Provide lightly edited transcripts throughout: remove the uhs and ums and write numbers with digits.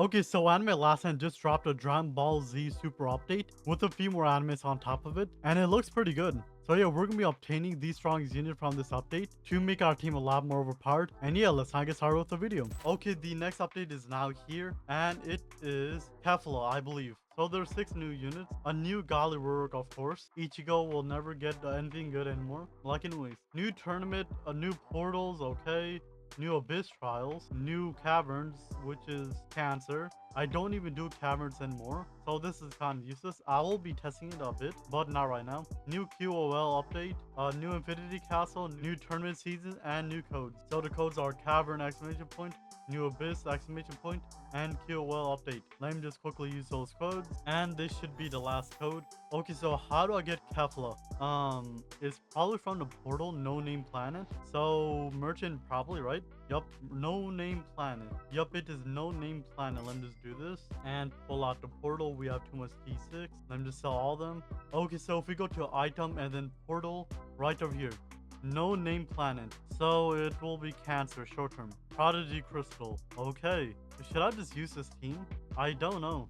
Okay, so Anime Last End just dropped a Dragon Ball Z Super update with a few more animes on top of it, and it looks pretty good. So yeah, we're gonna be obtaining the strongest unit from this update to make our team a lot more overpowered. And yeah, let's not get started with the video. Okay, the next update is now here, and it is Kefla, I believe. So there's 6 new units, a new Gali rework, of course. Ichigo will never get anything good anymore. Like anyways, new tournament, new portals, okay. New abyss trials, new caverns, which is cancer. I don't even do caverns anymore, so this is kind of useless. I will be testing it a bit, but not right now. New QOL update, new infinity castle, new tournament season, and new codes. So the codes are cavern exclamation point, new abyss exclamation point, and QOL update. Let me just quickly use those codes, and this should be the last code. Okay, so how do I get Kefla? It's probably from the portal No Name Planet. So merchant probably, right? Yup, No Name Planet. Yup, it is No Name Planet. Let me just do this and pull out the portal. We have too much T6. Let me just sell all of them. Okay, so if we go to item and then portal right over here, No Name Planet. So it will be cancer short term. Prodigy Crystal. Okay. Should I just use this team? I don't know.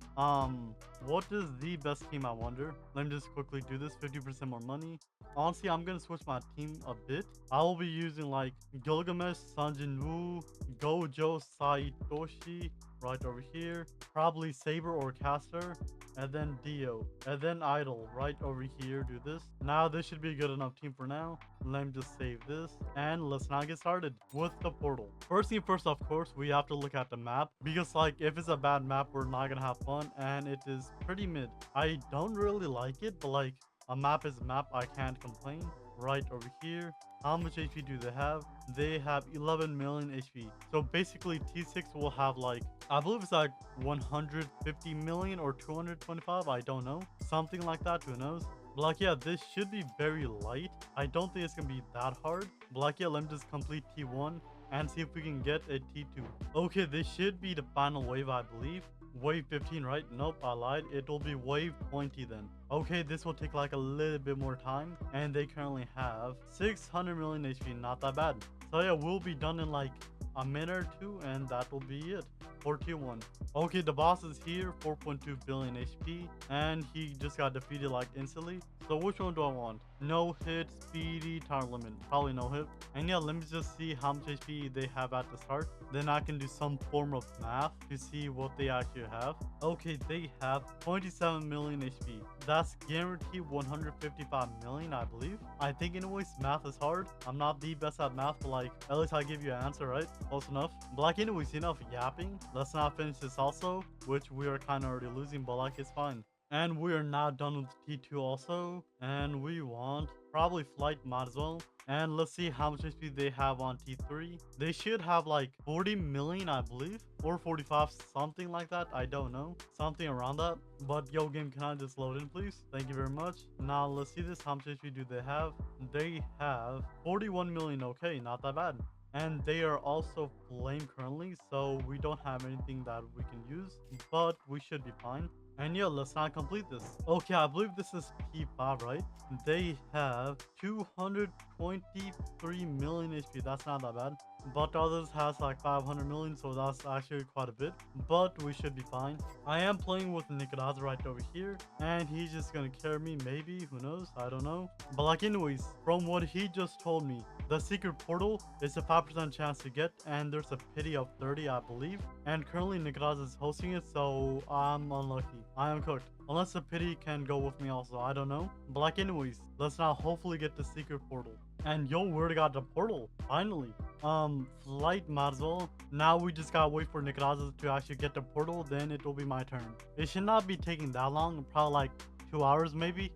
What is the best team, I wonder? Let me just quickly do this. 50% more money. Honestly, I'm gonna switch my team a bit. I will be using like Gilgamesh, Sanjin Woo, Gojo, Saitoshi right over here. Probably Saber or Caster. And then Dio. And then Idol right over here. Do this. Now this should be a good enough team for now. Let me just save this. And let's now get started with the portal. First thing first, of course, we have to look at the map. Because like if it's a bad map, we're not gonna have fun. And it is pretty mid. I don't really like it, but like a map is a map. I can't complain. Right over here. How much HP do they have? They have 11 million HP. So basically T6 will have like, I believe it's like 150 million or 225. I don't know. Something like that. Who knows? But like, yeah, this should be very light. I don't think it's gonna be that hard. But like, yeah, let me just complete T1 and see if we can get a T2. Okay, this should be the final wave, I believe. Wave 15, right? Nope, I lied. It will be wave 20 then. Okay, this will take like a little bit more time. And they currently have 600 million HP. Not that bad. So yeah, we'll be done in like a minute or two, and that will be it for T1. Okay, the boss is here, 4.2 billion HP, and he just got defeated like instantly. So which one do I want? No hit, speedy, time limit. Probably no hit. And yeah, let me just see how much HP they have at the start. Then I can do some form of math to see what they actually have. Okay, they have 27 million HP. That's guaranteed 155 million, I believe. I think anyways, math is hard. I'm not the best at math, but like, at least I give you an answer, right? Close enough. But like anyways, enough yapping. Let's not finish this also, which we are kind of already losing, but like it's fine. And we are now done with T2 also. And we want probably flight might as well. And let's see how much HP they have on T3. They should have like 40 million, I believe. Or 45, something like that. I don't know. Something around that. But yo, game, can I just load in, please? Thank you very much. Now, let's see this. How much HP do they have? They have 41 million. Okay, not that bad. And they are also flame currently, so we don't have anything that we can use. But we should be fine. And yeah, let's not complete this. Okay, I believe this is P5, right? They have 223 million HP. That's not that bad. But others has like 500 million, so that's actually quite a bit. But we should be fine. I am playing with Nicolas right over here, and he's just gonna carry me, maybe. Who knows? I don't know. But like anyways, from what he just told me, the secret portal is a 5% chance to get, and there's a pity of 30, I believe. And currently Nicolas is hosting it, so I'm unlucky. I am cooked. Unless the pity can go with me also, I don't know. But like anyways, let's now hopefully get the secret portal. And yo, we already got the portal, finally. Flight might as well. Now we just gotta wait for Nicolas to actually get the portal, then it will be my turn. It should not be taking that long, probably like 2 hours maybe.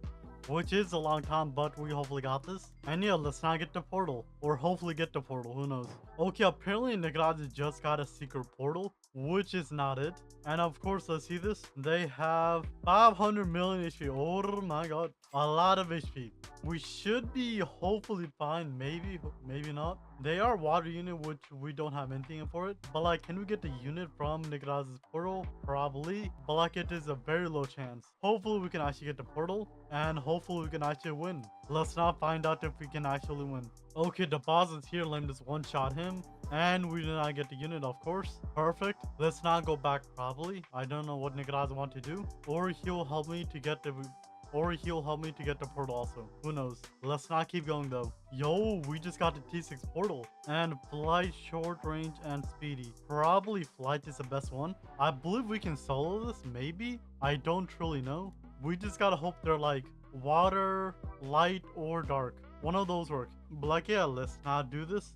Which is a long time, but we hopefully got this. And yeah, let's not get the portal. Or hopefully get the portal, who knows. Okay, apparently Nicolas just got a secret portal, which is not it. And of course, let's see this. They have 500 million HP. Oh my god. A lot of HP. We should be hopefully fine. Maybe, maybe not. They are water unit, which we don't have anything for it. But like, can we get the unit from Nicolas's portal? Probably. But like, it is a very low chance. Hopefully we can actually get the portal. And hopefully we can actually win. Let's not find out if we can actually win. Okay, the boss is here. Let me just one-shot him. And we did not get the unit, of course. Perfect. Let's not go back probably. I don't know what Nicolaz want to do. Or he'll help me to get the portal also. Who knows? Let's not keep going though. Yo, we just got the T6 portal. And flight, short range, and speedy. Probably flight is the best one. I believe we can solo this, maybe? I don't truly know. We just gotta hope they're like water, light, or dark. One of those work. But like, yeah, let's not do this.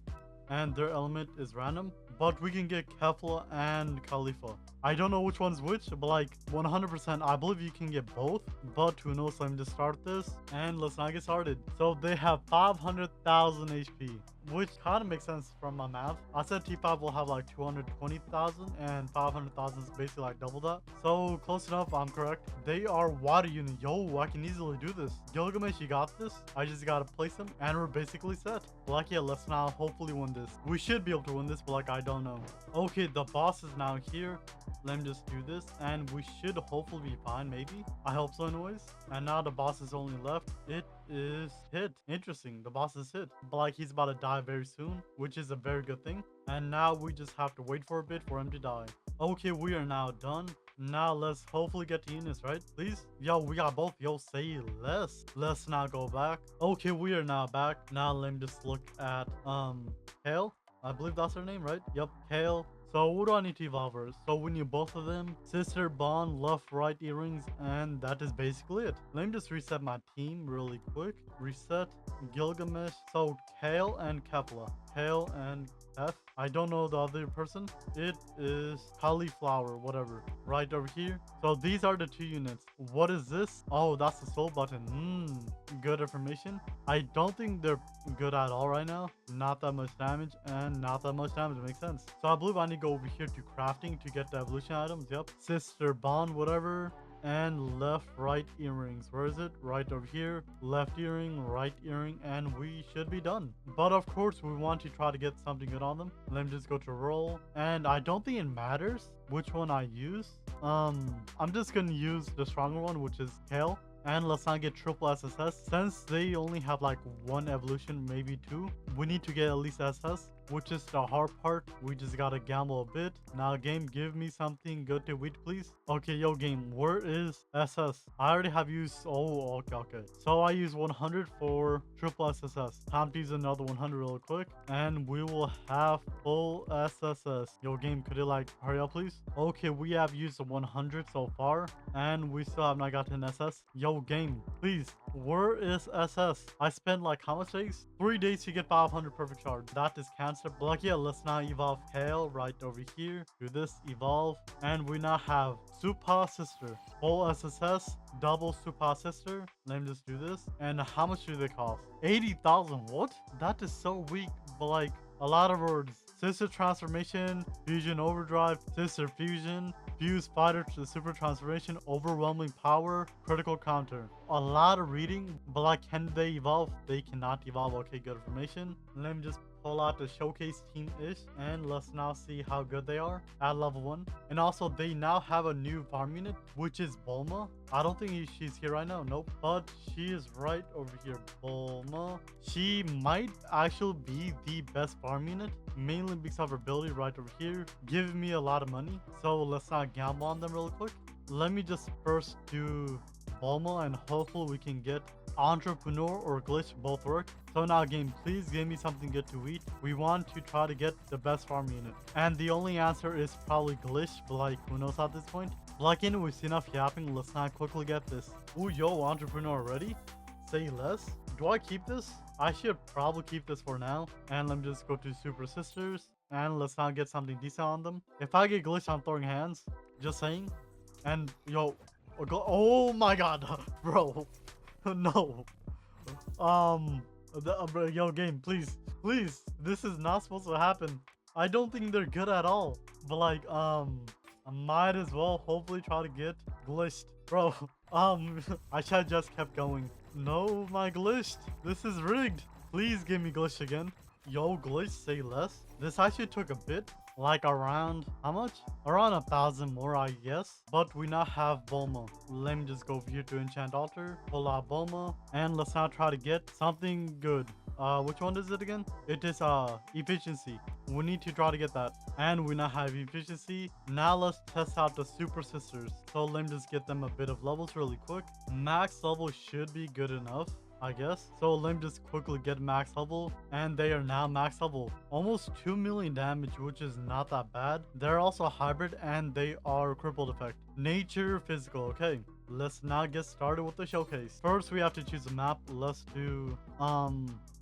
And their element is random. But we can get Kefla and Khalifa. I don't know which one's which, but like 100% I believe you can get both. But who knows, let me just start this and let's not get started. So they have 500,000 HP, which kind of makes sense from my math. I said T5 will have like 220,000 and 500,000 is basically like double that. So close enough, I'm correct. They are water unit. Yo, I can easily do this. Gilgamesh, you got this. I just gotta place them and we're basically set. But like, yeah, let's now hopefully win this. We should be able to win this, but like, I don't know. Okay, the boss is now here. Let me just do this and we should hopefully be fine, maybe. I hope so anyways. And now the boss is only left. It is hit. Interesting, the boss is hit. But like, he's about to die very soon, which is a very good thing. And now we just have to wait for a bit for him to die. Okay, we are now done. Now let's hopefully get to Eunice, right? Please? Yo, we got both. Yo, say less. Let's not go back. Okay, we are now back. Now let me just look at Hale. I believe that's her name, right? Yep, Hale. So what do I need to evolve her? So we need both of them. Sister, Bond, left, right earrings, and that is basically it. Let me just reset my team really quick. Reset, Gilgamesh. So Kale and Kefla. Kale and F. I don't know the other person. It is cauliflower, whatever. Right over here. So these are the two units. What is this? Oh, that's the soul button. Good information. I don't think they're good at all right now. Not that much damage and not that much damage. It makes sense. So I believe I need to go over here to crafting to get the evolution items. Yep. Sister, Bond, whatever. And left, right earrings. Where is it? Right over here. Left earring, right earring, and we should be done. But of course, we want to try to get something good on them. Let me just go to roll. And I don't think it matters which one I use. I'm just gonna use the stronger one, which is Kale. And let's not get triple SSS. Since they only have like one evolution, maybe two, we need to get at least SS, which is the hard part. We just gotta gamble a bit. Now game, give me something good to eat, please. Okay, yo game, where is SS? I already have used, oh, okay. So I use 100 for triple SSS. Time to use another 100 real quick. And we will have full SSS. Yo game, could you like hurry up, please? Okay, we have used 100 so far. And we still have not gotten SS. Yo game, please, where is SS? I spent like how much days? 3 days to get 500 perfect shards. That is cancer. But like, yeah, let's now evolve Kale right over here. Do this, evolve. And we now have Super Sister. Full SSS, double Super Sister. Let me just do this. And how much do they cost? 80,000. What? That is so weak. But like, a lot of words. Sister Transformation, Fusion Overdrive, Sister Fusion, Fuse Fighter to the Super Transformation, Overwhelming Power, Critical Counter. A lot of reading, but like, can they evolve? They cannot evolve. Okay, good information. Let me just pull out the showcase team-ish, and let's now see how good they are at level 1. And also, they now have a new farm unit, which is Bulma. I don't think she's here right now. Nope. But she is right over here. Bulma. She might actually be the best farm unit, mainly because of her ability right over here, giving me a lot of money. So let's not gamble on them real quick. Let me just first do Bulma, and hopefully we can get Entrepreneur or Glitch, both work. So now game, please give me something good to eat. We want to try to get the best farm unit. And the only answer is probably Glitch, but like, who knows at this point? But like, anyway, we've seen enough yapping. Let's not quickly get this. Ooh, yo, Entrepreneur ready? Say less. Do I keep this? I should probably keep this for now. And let me just go to Super Sisters. And let's not get something decent on them. If I get Glitch, I'm throwing hands. Just saying. And yo, oh my god, bro. No. Yo game, please, this is not supposed to happen. I don't think they're good at all, but like, I might as well hopefully try to get glitched, bro. I should have just kept going. No, my glitched. This is rigged. Please give me glitch again. Yo glitch, say less. This actually took a bit. like around how much? Around 1,000 more, I guess. But we now have Bulma. Let me just go over here to enchant altar, pull out Bulma, and let's now try to get something good. Which one is it again? It is efficiency. We need to try to get that. And we now have efficiency. Now let's test out the super sisters. So let me just get them a bit of levels really quick. Max level should be good enough, I guess. So let me just quickly get max level, and they are now max level. Almost 2 million damage, which is not that bad. They're also hybrid and they are crippled effect. Nature, physical. Okay, let's now get started with the showcase. First, we have to choose a map. Let's do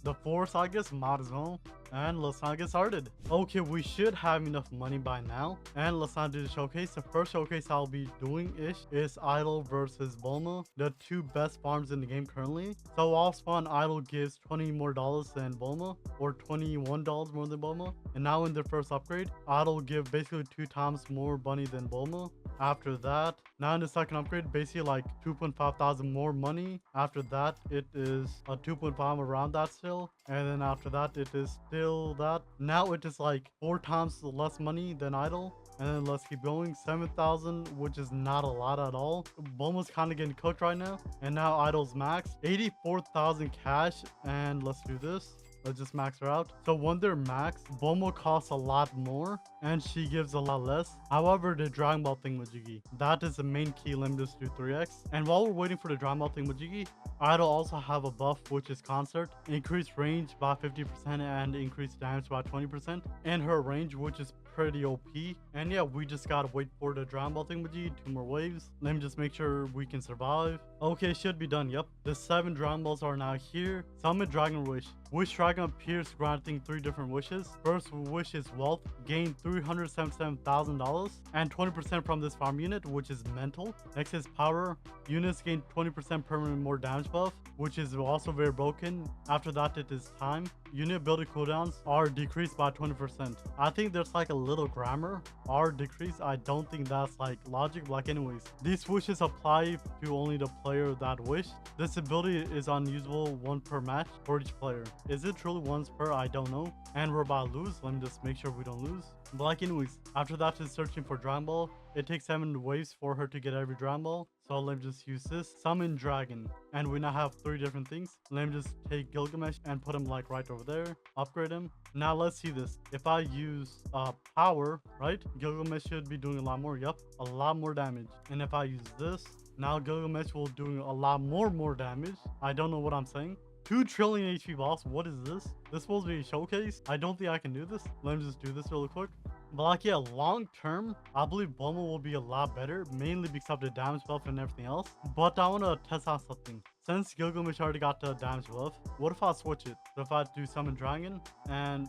the force, I guess, might as well. And let's not get started. Okay, we should have enough money by now. And let's not do the showcase. The first showcase I'll be doing is Idol versus Bulma, the two best farms in the game currently. So I'll spawn Idol gives $20 more than Bulma, or $21 more than Bulma. And now in their first upgrade, Idol give basically 2 times more money than Bulma. After that, now in the second upgrade, basically like 2.5 thousand more money. After that, it is a 2.5 around that still. And then after that, it is still that. Now it is like 4 times less money than Idol. And then let's keep going. 7,000, which is not a lot at all. Bulma's kind of getting cooked right now. And now Idol's max. 84,000 cash. And let's do this. Let's just max her out. So when they're max, Bulma costs a lot more and she gives a lot less. However, the Dragon Ball thingamajiggy, that is the main key. Let me just do 3x. And while we're waiting for the Dragon Ball thingamajiggy, Idol also have a buff, which is concert. Increased range by 50% and increased damage by 20%. And her range, which is pretty OP. And yeah, we just gotta wait for the Dragon Ball thingamajiggy. 2 more waves. Let me just make sure we can survive. Okay, should be done. Yep, the 7 Dragon Balls are now here. Summon Dragon Wish. Wish Dragon appears granting 3 different wishes. First wish is wealth, gain $377,000 and 20% from this farm unit, which is mental. Next is power. Units gain 20% permanent more damage buff, which is also very broken. After that, it is time. Unit ability cooldowns are decreased by 20%. I think there's like a little grammar. Are decreased. I don't think that's like logic, but like anyways. These wishes apply to only the player that wished. This ability is unusable 1 per match for each player. Is it truly once per? I don't know. And we're about to lose. Let me just make sure we don't lose. But like anyways, after that is searching for Dragon Ball. It takes 7 waves for her to get every Dragon Ball. So let me just use this. Summon Dragon. And we now have 3 different things. Let me just take Gilgamesh and put him like right over there. Upgrade him. Now let's see this. If I use power, right? Gilgamesh should be doing a lot more. Yep, a lot more damage. And if I use this, now Gilgamesh will do a lot more damage. I don't know what I'm saying. 2 trillion HP boss. What is this? This supposed to be a showcase? I don't think I can do this. Let me just do this really quick. But like, yeah, long term, I believe Bulma will be a lot better, mainly because of the damage buff and everything else. But I want to test out something. Since Gilgamesh already got the damage buff, what if I switch it? So if I do Summon Dragon and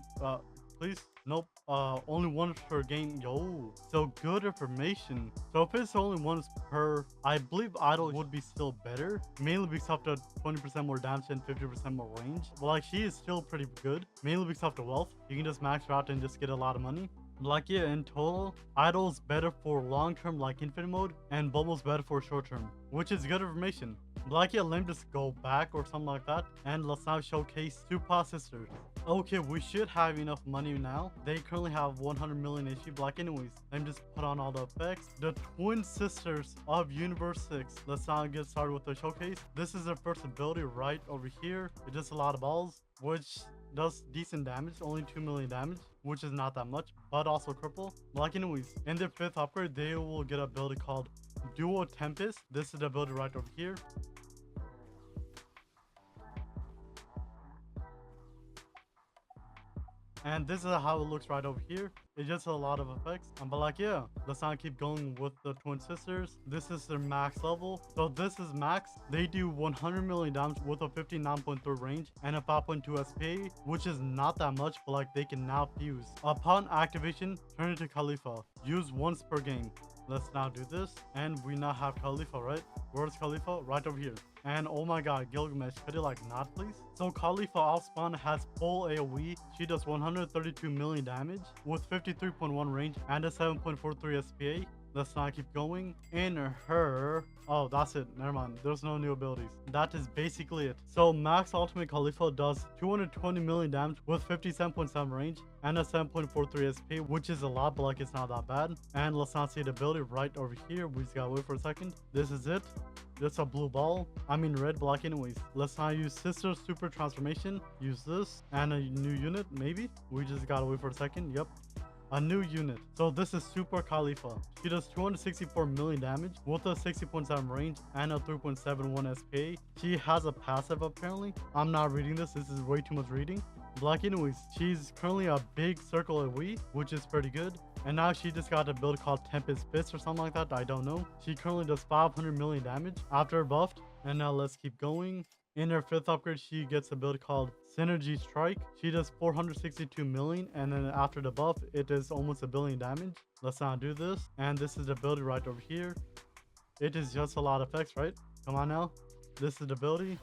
please, nope, only 1 per game. Yo, so good information. So if it's only 1 per, I believe Idol would be still better, mainly because of the 20% more damage and 50% more range. But like, she is still pretty good, mainly because of the wealth. You can just max her out and just get a lot of money. Like, yeah, in total, Idol's better for long term like infinite mode, and Bulma's better for short term, which is good information. Like, yeah, let me just go back or something like that, and let's now showcase Super Sisters. Okay, we should have enough money now. They currently have 100 million HP. But anyways, let me just put on all the effects. The twin sisters of Universe 6. Let's now get started with the showcase. This is their first ability right over here. It does a lot of balls, which does decent damage, only 2 million damage, which is not that much, but also cripple. Like anyways, in their 5th upgrade, they will get an ability called Duo Tempest. This is the ability right over here. And this is how it looks right over here. It's just a lot of effects. But like, yeah, let's not keep going with the twin sisters. This is their max level. So this is max. They do 100 million damage with a 59.3 range and a 5.2 SPA, which is not that much, but like, they can now fuse. Upon activation, turn into Khalifa. Use once per game. Let's now do this. And we now have Khalifa, right? Where's Khalifa? Right over here. And oh my god, Gilgamesh, could it like not please? So Khalifa off spawn has full AoE. She does 132 million damage with 53.1 range and a 7.43 SPA. Let's not keep going. In her... Oh, that's it. Never mind. There's no new abilities. That is basically it. So Max Ultimate Khalifa does 220 million damage with 57.7 range and a 7.43 SP, which is a lot, but like it's not that bad. And let's not see the ability right over here. We just gotta wait for a second. This is it. It's a blue ball. I mean red block anyways. Let's not use Sister Super Transformation. Use this and a new unit maybe. We just gotta wait for a second. Yep. A new unit. So this is Super Khalifa. She does 264 million damage with a 60.7 range and a 3.71 SPA. She has a passive apparently. I'm not reading this. This is way too much reading. But anyways, she's currently a big circle AoE, which is pretty good. And now she just got a build called Tempest Fist or something like that. I don't know. She currently does 500 million damage after buffed. And now let's keep going. In her 5th upgrade, she gets a build called Synergy Strike. She does 462 million, and then after the buff, it is almost a billion damage. Let's not do this. And this is the ability right over here. It is just a lot of effects, right? Come on now. This is the ability.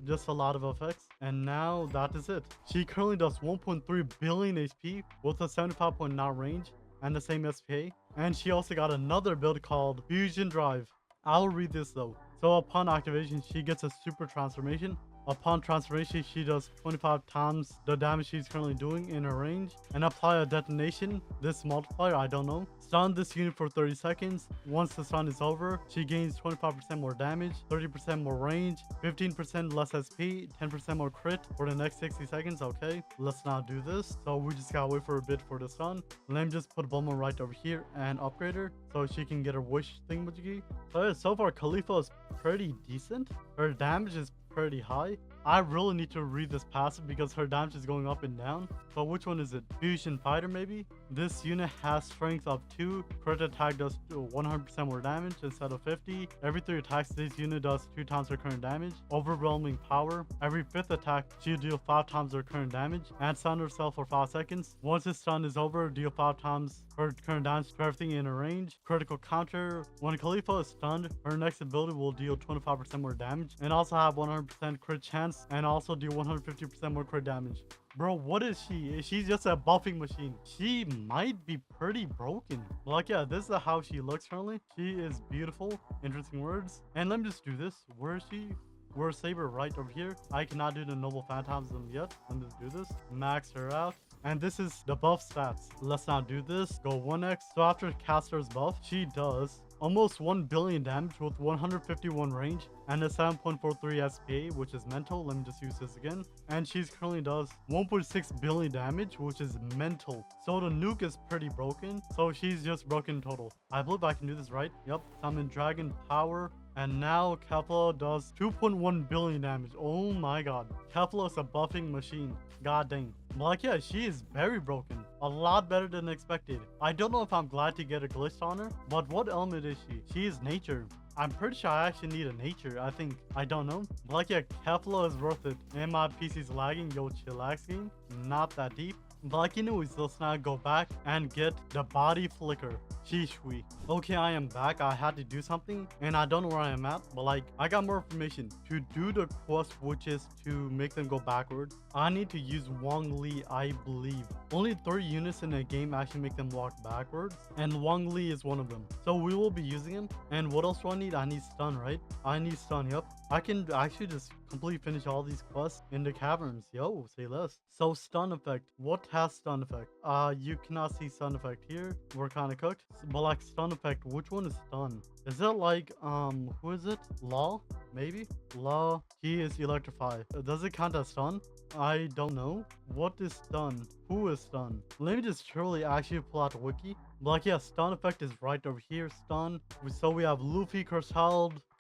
Just a lot of effects. And now that is it. She currently does 1.3 billion HP with a 75.9 range and the same SPA. And she also got another build called Fusion Drive. I'll read this though. So upon activation, she gets a super transformation. Upon transformation, she does 25 times the damage she's currently doing in her range. And apply a detonation. This multiplier, I don't know. Stun this unit for 30 seconds. Once the stun is over, she gains 25% more damage, 30% more range, 15% less SP, 10% more crit for the next 60 seconds. Okay, let's not do this. So we just gotta wait for a bit for the stun. Let me just put Bulma right over here and upgrade her so she can get her wish thingamajiggy. So yeah, so far Khalifa is pretty decent. Her damage is pretty high. I really need to read this passive because her damage is going up and down. So which one is it? Fusion Fighter maybe? This unit has strength of 2. Crit attack does 100% more damage instead of 50. Every 3 attacks, this unit does 2 times her current damage. Overwhelming power. Every 5th attack, she'll deal 5 times her current damage. And stun herself for 5 seconds. Once the stun is over, deal 5 times her current damage to everything in her range. Critical counter. When Khalifa is stunned, her next ability will deal 25% more damage. And also have 100% crit chance. And also do 150% more crit damage. Bro, what is she? She's just a buffing machine. She might be pretty broken. Like, yeah, this is how she looks currently. She is beautiful. Interesting words. And let me just do this. Where is she? Where's Saber? Right over here. I cannot do the Noble Phantasm yet. Let me just do this. Max her out. And this is the buff stats. Let's not do this. Go 1x. So after Caster's buff, she does almost 1 billion damage with 151 range and a 7.43 SPA, which is mental. Let me just use this again. And she's currently does 1.6 billion damage, which is mental. So the nuke is pretty broken. So she's just broken in total. I believe I can do this right. Yep. Summon Dragon Power. And now Kefla does 2.1 billion damage. Oh my god. Kefla is a buffing machine. God dang. Like, yeah, she is very broken. A lot better than expected. I don't know if I'm glad to get a glitch on her, but what element is she? She is nature. I'm pretty sure I actually need a nature. I don't know. But like, yeah, Kefla is worth it. And my PC's lagging. Yo, chillax game. Not that deep. But like, anyways, let's now go back and get the body flicker. Shishui. Okay, I am back. I had to do something and I don't know where I am at, but like, I got more information. To do the quest, which is to make them go backwards, I need to use Wong Li, I believe. Only 3 units in a game actually make them walk backwards, and Wong Li is one of them. So we will be using him. And what else do I need? I need stun, right? I need stun. Yep. I can actually just completely finish all these quests in the caverns. Yo, say less. So stun effect. What has stun effect? You cannot see stun effect here. We're kind of cooked. But like stun effect, which one is stun? Is it like, who is it? Law? Maybe? Law. He is electrified. Does it count as stun? I don't know. What is stun? Who is stun? Let me just truly actually pull out the wiki. Like, yeah, stun effect is right over here. Stun. So we have Luffy, Cursed,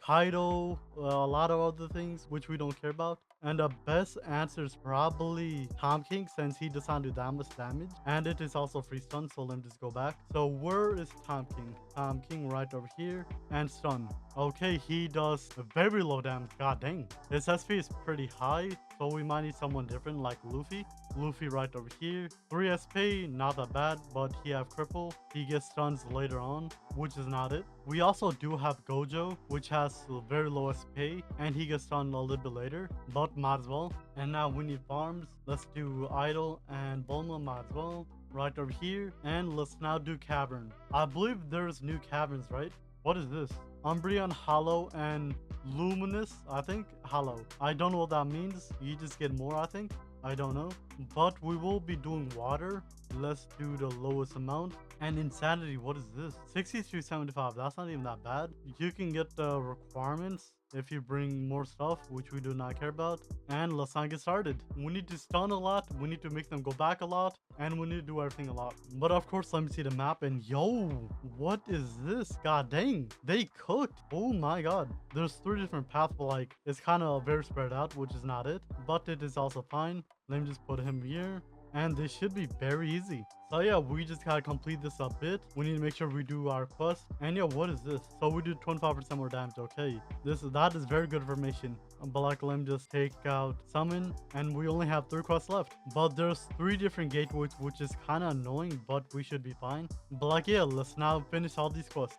Kaido, a lot of other things which we don't care about. And the best answer is probably Tom King, since he does not do that much damage. And it is also free stun, so let me just go back. So where is Tom King? Tom King right over here. And stun. Okay, he does very low damage. God dang. His SP is pretty high, so we might need someone different like Luffy. Luffy right over here. 3 SP, not that bad, but he have cripple. He gets stuns later on, which is not it. We also do have Gojo, which has very low SP, and he gets stunned a little bit later, but might as well. And now we need farms. Let's do Idol and Bulma, might as well. right over here. And let's now do cavern. I believe there's new caverns, right? What is this? Umbreon, Hollow, and Luminous, I think. Hollow. I don't know what that means. You just get more, I think. I don't know. But we will be doing water. Let's do the lowest amount. And insanity, what is this? 63.75. That's not even that bad. You can get the requirements if you bring more stuff, which we do not care about. And let's not get started. We need to stun a lot. We need to make them go back a lot. And we need to do everything a lot. But of course, let me see the map. And yo, what is this? God dang, they cooked. Oh my god. There's 3 different paths, but like, it's kind of very spread out, which is not it. But it is also fine. Let me just put him here. And this should be very easy. So yeah, we just gotta complete this a bit. We need to make sure we do our quest. And yeah, what is this? So we do 25% more damage. Okay, that is very good information. But like, let me just take out summon, and we only have 3 quests left. But there's 3 different gateways, which is kind of annoying, but we should be fine. But like, yeah, let's now finish all these quests.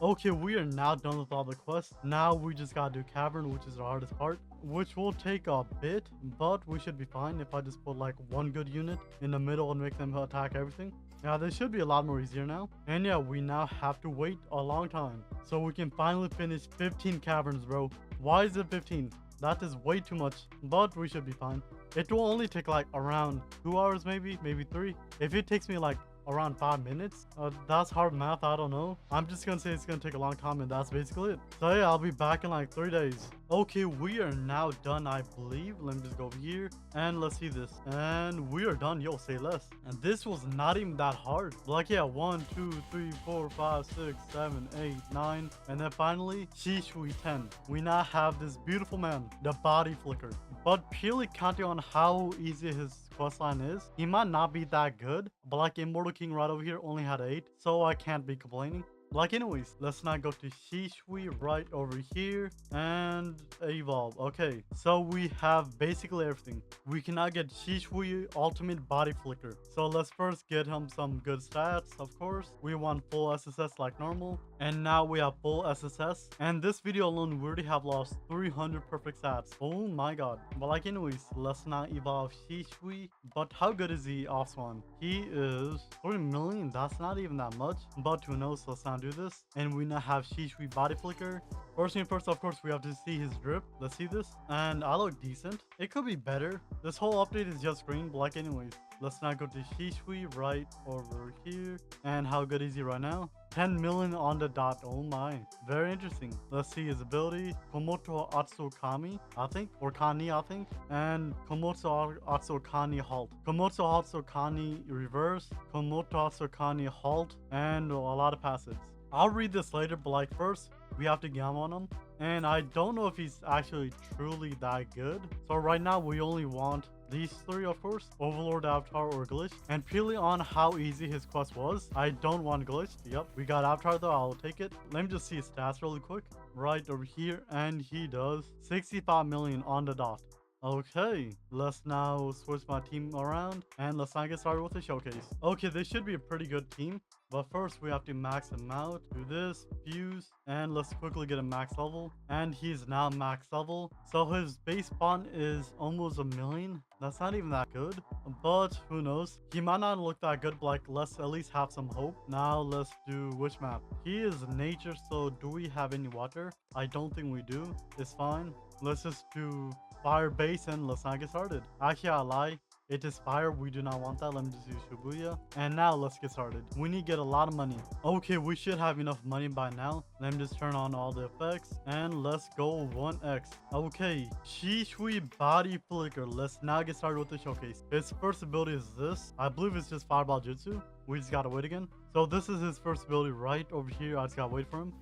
Okay, we are now done with all the quests. Now we just gotta do cavern, which is the hardest part, which will take a bit, but we should be fine if I just put like 1 good unit in the middle and make them attack everything. Yeah, this should be a lot more easier now. And yeah, we now have to wait a long time so we can finally finish 15 caverns, bro. Why is it 15? That is way too much, but we should be fine. It will only take like around 2 hours, maybe 3. If it takes me like around 5 minutes, that's hard math. I don't know. I'm just gonna say it's gonna take a long time, and that's basically it. So yeah, I'll be back in like 3 days. Okay, we are now done, I believe. Let me just go over here and let's see this. And we are done. Yo, say less. And this was not even that hard. Like, yeah, 1 2 3 4 5 6 7 8 9, and then finally Shishui 10. We now have this beautiful man, the body flicker. But purely counting on how easy his questline is, he might not be that good. But like, Immortal King right over here only had 8, so I can't be complaining. Like, anyways, let's now go to Shishui right over here and evolve. Okay, so we have basically everything. We can now get Shishui ultimate body flicker. So let's first get him some good stats. Of course, we want full SSS like normal, and now we have full SSS. And this video alone, we already have lost 300 perfect stats. Oh my god. But like, anyways, let's now evolve Shishui. But how good is he off one? He is 40 million. That's not even that much, but who knows? Let's not do this. And we now have Shishui body flicker. First thing first, of course, we have to see his drip. Let's see this. And I look decent. It could be better. This whole update is just green. But like, anyways, let's now go to Shishui right over here. And how good is he right now? 10 million on the dot. Oh my, very interesting. Let's see his ability. Komoto Atsukami, I think, or Kani, I think, and Komoto Atsukani halt. Komoto Atsukani reverse, Komoto Atsukani halt, and a lot of passives. I'll read this later, but like, first we have to gam on him, and I don't know if he's actually truly that good. So right now we only want these 3, of course, Overlord, Avatar, or Glitch. And purely on how easy his quest was, I don't want Glitch. Yep, we got Avatar though, I'll take it. Let me just see his stats really quick. Right over here, and he does 65 million on the dot. Okay, let's now switch my team around, and let's now get started with the showcase. Okay, this should be a pretty good team, but first we have to max him out. Do this, fuse, and let's quickly get a max level. And he's now max level, so his base spawn is almost 1 million. That's not even that good, but who knows? He might not look that good, but like, let's at least have some hope. Now let's do which map. He is nature, so do we have any water? I don't think we do. It's fine. Let's just do fire base and let's not get started. Actually, I lie. It is fire. We do not want that. Let me just use Shibuya. And now let's get started. We need to get a lot of money. Okay, we should have enough money by now. Let me just turn on all the effects and let's go 1x. Okay, Shishui body flicker. Let's now get started with the showcase. His first ability is this. I believe it's just fireball jutsu. We just gotta wait again. So this is his first ability right over here. I just gotta wait for him.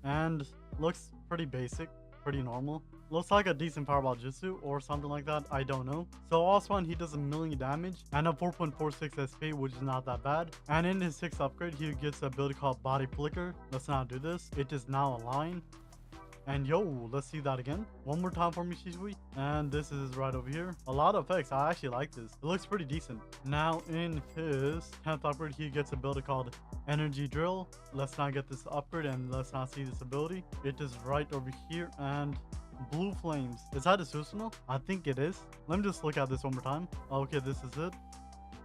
And looks pretty basic, pretty normal. Looks like a decent Powerball Jutsu or something like that. I don't know. So Oswan, he does 1 million damage and a 4.46 SP, which is not that bad. And in his 6th upgrade, he gets an ability called Body Flicker. Let's not do this. It is now a line. And yo, let's see that again. One more time for me, Shishui. And this is right over here. A lot of effects. I actually like this. It looks pretty decent. Now in his 10th upgrade, he gets a ability called Energy Drill. Let's not get this upgrade and let's not see this ability. It is right over here. And Blue Flames. Is that a Susanoo? I think it is. Let me just look at this one more time. Okay, this is it.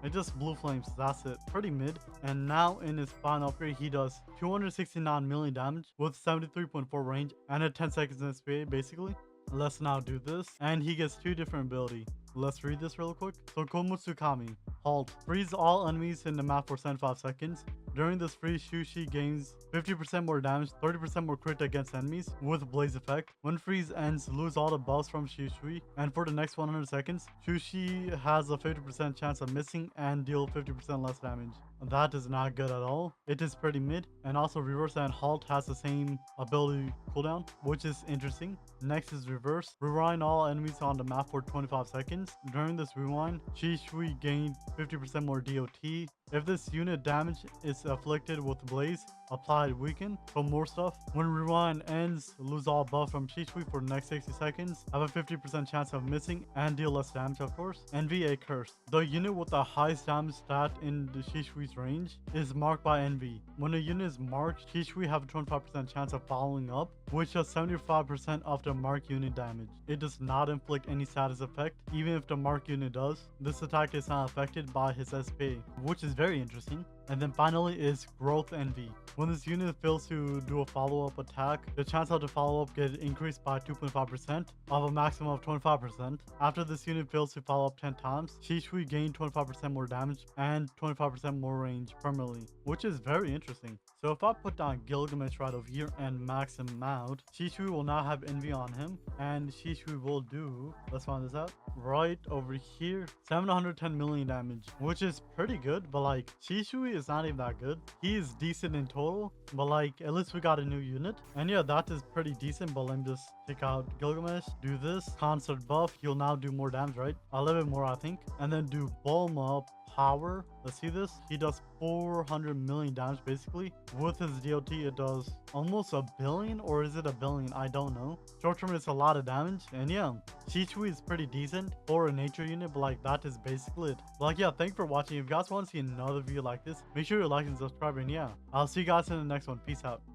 It just blue flames. That's it. Pretty mid. And now in his final upgrade, he does 269 million damage with 73.4 range and a 10 seconds in SPA basically. Let's now do this. And he gets 2 different ability. Let's read this real quick. So Komutsukami. Halt. Freeze all enemies in the map for 75 seconds. During this freeze, Shishui gains 50% more damage, 30% more crit against enemies with Blaze effect. When freeze ends, lose all the buffs from Shishui. And for the next 100 seconds, Shishui has a 50% chance of missing and deal 50% less damage. That is not good at all. It is pretty mid. And also reverse and halt has the same ability cooldown, which is interesting. Next is reverse. Rewind all enemies on the map for 25 seconds. During this rewind, Shishui gained 50% more DOT. If this unit damage is afflicted with Blaze, applied weaken, so more stuff. When rewind ends, lose all buff from Shishui for the next 60 seconds, have a 50% chance of missing and deal less damage of course. Envy a curse. The unit with the highest damage stat in the Shishui's range is marked by envy. When a unit is marked, Shishui have a 25% chance of following up, which does 75% of the marked unit damage. It does not inflict any status effect, even if the marked unit does. This attack is not affected by his SPA, which is very interesting. And then finally is Growth Envy. When this unit fails to do a follow-up attack, the chance of the follow-up get increased by 2.5% of a maximum of 25%. After this unit fails to follow up 10 times, Shishui gain 25% more damage and 25% more range permanently, which is very interesting. So if I put down Gilgamesh right over here and max him out, Shishui will now have envy on him, and Shishui will do, let's find this out, right over here, 710 million damage, which is pretty good, but like Shishui is not even that good. He is decent in total, but like at least we got a new unit. And yeah, that is pretty decent, but let me just take out Gilgamesh, do this concert buff. He'll now do more damage, right? A little bit more I think, and then do Bulma power. Let's see this. He does 400 million damage basically. With his DOT it does almost a billion, or is it a billion? I don't know. Short term it's a lot of damage, and yeah, Shishui is pretty decent for a nature unit, but like that is basically it. But like yeah, thanks for watching. If you guys want to see another video like this, make sure you like and subscribe, and yeah, I'll see you guys in the next one. Peace out.